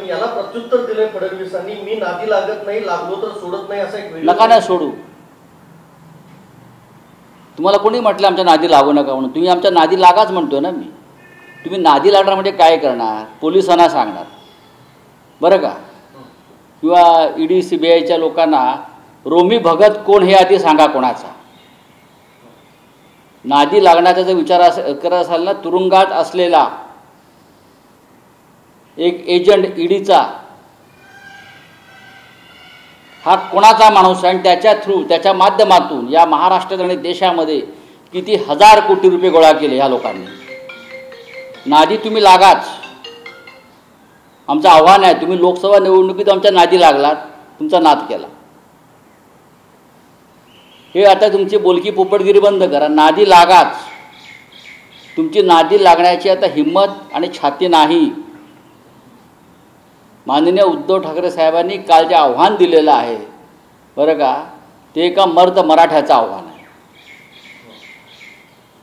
पण याला प्रत्युत्तर दिले फडणवीसांनी, मी नादी लागत नाही, लागलो तर सोडत नाही असा एक व्हिडिओ. नका ना सोडू. तुम्हाला कोणी म्हटलं आमच्या नादी लागू नका म्हणून? तुम्ही आमच्या नादी लागाच म्हणतोय ना मी. तुम्ही नादी लागणार म्हणजे काय करणार? पोलिसांना सांगणार बरं का, किंवा ईडी CBIच्या लोकांना रोमी भगत कोण हे आधी सांगा कोणाचा. नादी लागण्याचा जर विचार करत असाल ना, तुरुंगात असलेला एक एजंट ईडीचा हा कोणाचा माणूस आहे आणि त्याच्या थ्रू, त्याच्या माध्यमातून या महाराष्ट्रात आणि देशामध्ये किती हजार कोटी रुपये गोळा केले ह्या लोकांनी. नादी तुम्ही लागाच, आमचं आव्हान आहे. तुम्ही लोकसभा निवडणुकीत आमच्या नादी लागलात, तुमचा नाद केला. हे आता तुमची बोलकी पोपटगिरी बंद करा. नादी लागाच. तुमची नादी लागण्याची आता हिंमत आणि छाती नाही. माननीय उद्धव ठाकरे साहेबांनी काल जे आव्हान दिलेलं आहे बरं का, ते एका मर्द मराठ्याचं आव्हान आहे,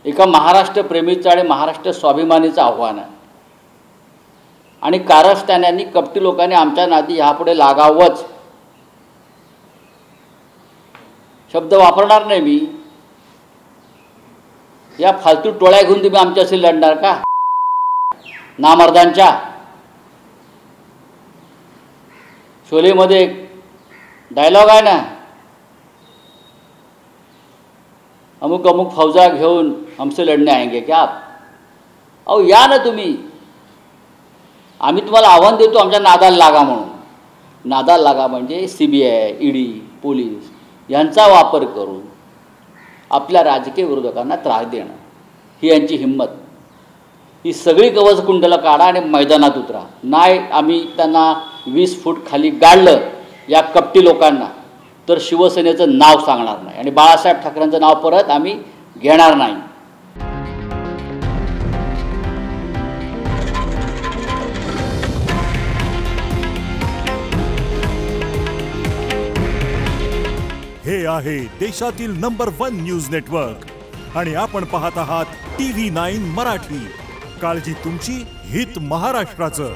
एका महाराष्ट्रप्रेमीचं आणि महाराष्ट्र स्वाभिमानीचं आव्हान आहे. आणि कारस्थान्यांनी, कपटी लोकांनी आमच्या नादी ह्यापुढे लागावंच. शब्द वापरणार नाही मी. या फालतू टोळ्या घेऊन तुम्ही आमच्याशी लढणार का? नामर्दांच्या. शोलेमध्ये एक डायलॉग आहे ना, अमुक अमुक फौजा घेऊन हमसे लढणे आएंगे क्या आप. अहो या ना तुम्ही. आम्ही तुम्हाला आव्हान देतो आमच्या नादाला लागा म्हणून. नादाला लागा म्हणजे CBI, ईडी, पोलीस यांचा वापर करून आपल्या राजकीय विरोधकांना त्रास देणं, ही यांची हिंमत. ही सगळी कवचकुंडलं काढा आणि मैदानात उतरा. नाही आम्ही त्यांना 20 फूट खाली गाडलं या कपटी लोकांना, तर शिवसेनेचं नाव सांगणार नाही आणि बाळासाहेब ठाकरेंचं नाव परत आम्ही घेणार नाही. हे आहे देशातील नंबर 1 न्यूज नेटवर्क आणि आपण पाहत आहात TV9 मराठी. काळजी तुमची, हित महाराष्ट्राचं.